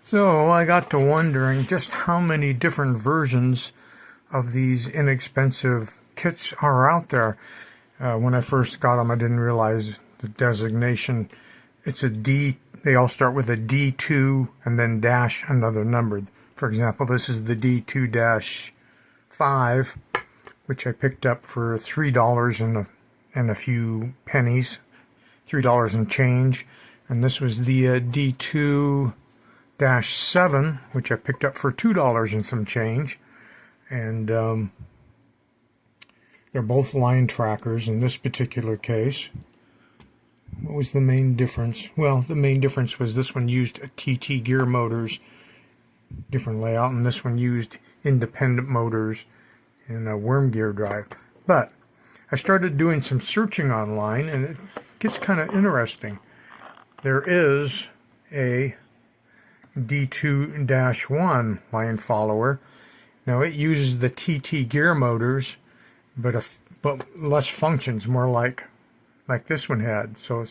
So I got to wondering just how many different versions of these inexpensive kits are out there. When I first got them, I didn't realize the designation. It's a D, they all start with a D2 and then dash another number. For example, this is the D2-5, which I picked up for $3 and a few pennies, $3 and change. And this was the D2-7, which I picked up for $2 and some change. And they're both line trackers in this particular case. What was the main difference? Well, the main difference was this one used TT gear motors, different layout, and this one used independent motors and a worm gear drive. But I started doing some searching online, and it gets kind of interesting. There is a D2-1 line follower. Now it uses the TT gear motors, but less functions, more like this one had. So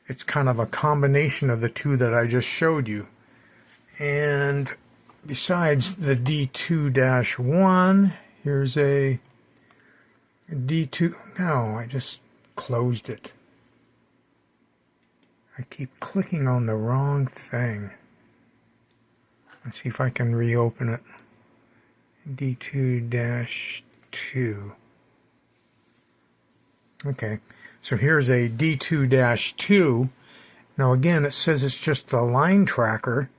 it's kind of a combination of the two that I just showed you. And besides the D2-1, here's a D2. No, I just closed it. I keep clicking on the wrong thing. Let's see if I can reopen it. D2-2. Okay, so here's a D2-2. Now again, it says it's just a line tracker,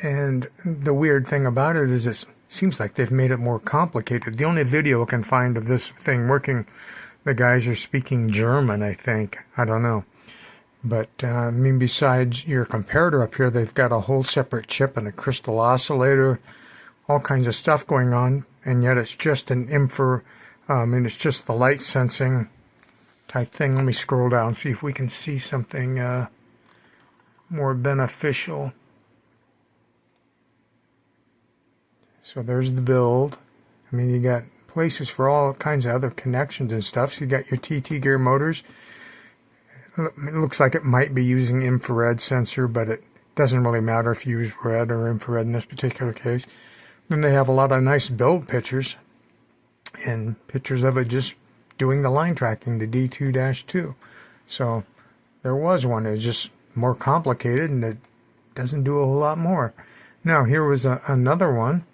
and the weird thing about it is it seems like they've made it more complicated. The only video I can find of this thing working, the guys are speaking German, I think. I don't know. But, I mean, besides your comparator up here, they've got a whole separate chip and a crystal oscillator, all kinds of stuff going on, and yet it's just an and it's just the light sensing type thing. Let me scroll down, see if we can see something more beneficial. So there's the build. I mean, you got places for all kinds of other connections and stuff. So you got your TT gear motors. It looks like it might be using infrared sensor, but it doesn't really matter if you use red or infrared in this particular case. Then they have a lot of nice build pictures, and pictures of it just doing the line tracking, the D2-2. So there was one. It's just more complicated, and it doesn't do a whole lot more. Now, here was another one.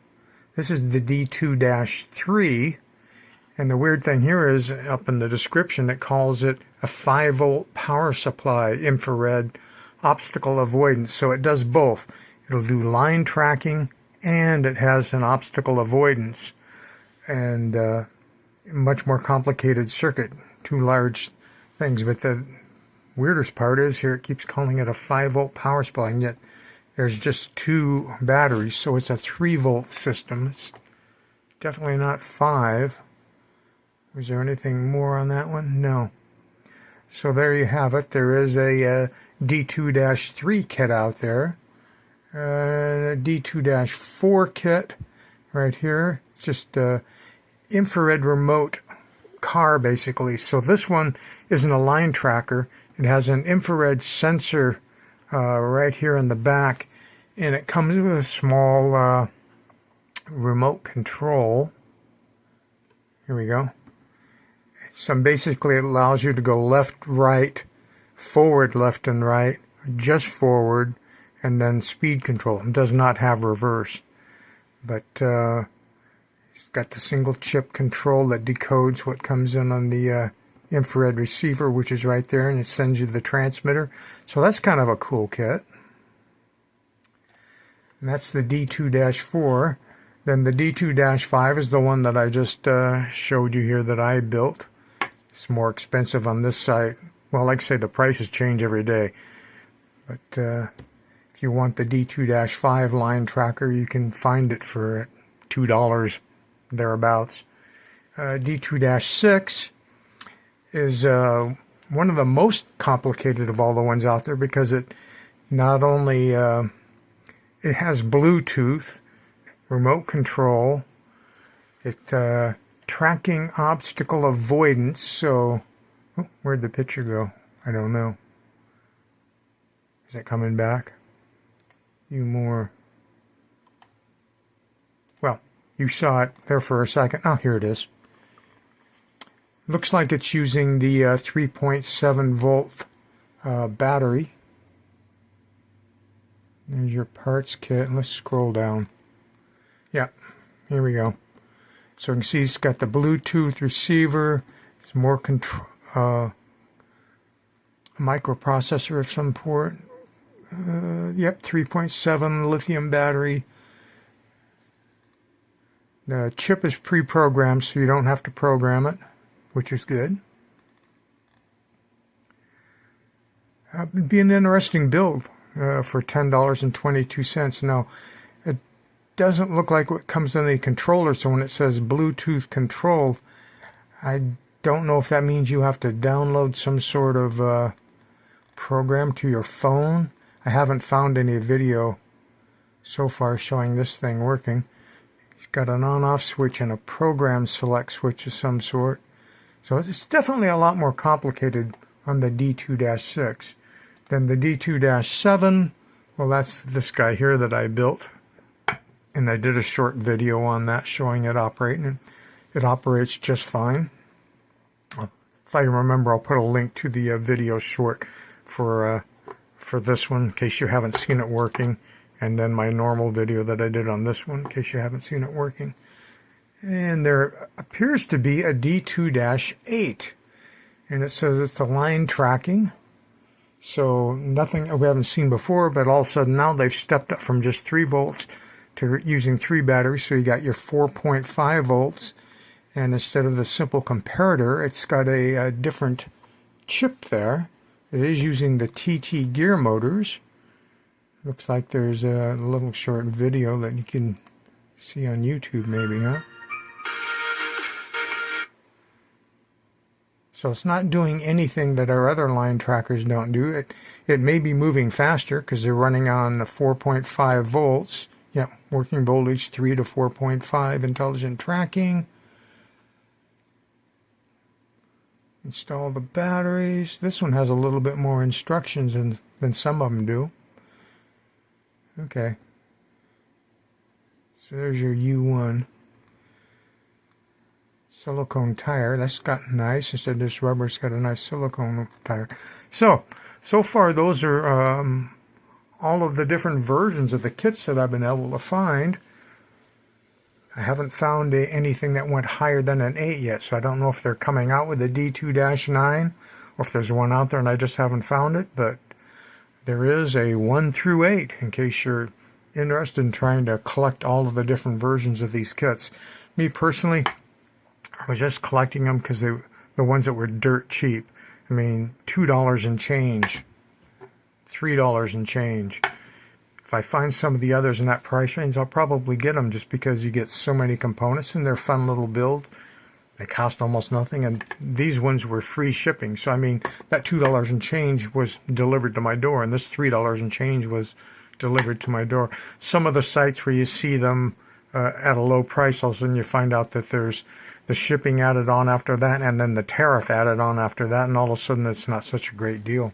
This is the D2-3. And the weird thing here is, up in the description, it calls it a 5-volt power supply, infrared obstacle avoidance. So it does both. It'll do line tracking, and it has an obstacle avoidance. And much more complicated circuit, two large things. But the weirdest part is here it keeps calling it a 5-volt power supply, and yet there's just 2 batteries. So it's a 3-volt system. It's definitely not 5. Was there anything more on that one? No. So there you have it. There is a D2-3 kit out there. A D2-4 kit right here. It's just a infrared remote car, basically. So this one isn't a line tracker. It has an infrared sensor right here in the back, and it comes with a small remote control. Here we go. So basically it allows you to go left, right, forward, left, and right, just forward, and then speed control. It does not have reverse. But it's got the single chip control that decodes what comes in on the infrared receiver, which is right there, and it sends you the transmitter. So that's kind of a cool kit. And that's the D2-4. Then the D2-5 is the one that I just showed you here that I built. It's more expensive on this site. Well, like I say, the prices change every day. But if you want the D2-5 line tracker, you can find it for $2 thereabouts. D2-6 is one of the most complicated of all the ones out there, because it not only it has Bluetooth, remote control, it tracking obstacle avoidance. So where'd the picture go? I don't know. Is it coming back? few more. Well, you saw it there for a second. Oh, here it is. Looks like it's using the 3.7 volt battery. There's your parts kit. Let's scroll down. Yeah, here we go. So you can see it's got the Bluetooth receiver. It's more control, microprocessor of some port. Yep, 3.7 lithium battery. The chip is pre-programmed, so you don't have to program it, which is good. It'd be an interesting build for $10.22. Now, it doesn't look like what comes in the controller, so when it says Bluetooth controlled, I don't know if that means you have to download some sort of program to your phone. I haven't found any video so far showing this thing working. It's got an on-off switch and a program select switch of some sort. So it's definitely a lot more complicated on the D2-6 than the D2-7. Well, that's this guy here that I built. And I did a short video on that showing it operating. It operates just fine. If I remember, I'll put a link to the video short for this one in case you haven't seen it working. And then my normal video that I did on this one in case you haven't seen it working. And there appears to be a D2-8. And it says it's a line tracking. So nothing we haven't seen before, but all of a sudden now they've stepped up from just 3 volts to using 3 batteries. So you got your 4.5 volts. And instead of the simple comparator, it's got a different chip there. It is using the TT gear motors. Looks like there's a little short video that you can see on YouTube maybe, huh? So it's not doing anything that our other line trackers don't do. It may be moving faster because they're running on 4.5 volts. Yeah, working voltage 3 to 4.5, intelligent tracking. Install the batteries. This one has a little bit more instructions than some of them do. Okay. So there's your U1. Silicone tire. That's got nice. Instead of this rubber, it's got a nice silicone tire. So far those are all of the different versions of the kits that I've been able to find. I haven't found anything that went higher than an 8 yet, so I don't know if they're coming out with a D2-9 or if there's one out there and I just haven't found it, but there is a 1 through 8 in case you're interested in trying to collect all of the different versions of these kits. Me personally, I was just collecting them because the ones that were dirt cheap. I mean, $2 and change, $3 and change. If I find some of the others in that price range, I'll probably get them just because you get so many components and they're fun little build. They cost almost nothing, and these ones were free shipping. So, I mean, that $2 and change was delivered to my door, and this $3 and change was delivered to my door. Some of the sites where you see them at a low price, all of a sudden you find out that there's the shipping added on after that, and then the tariff added on after that, and all of a sudden it's not such a great deal.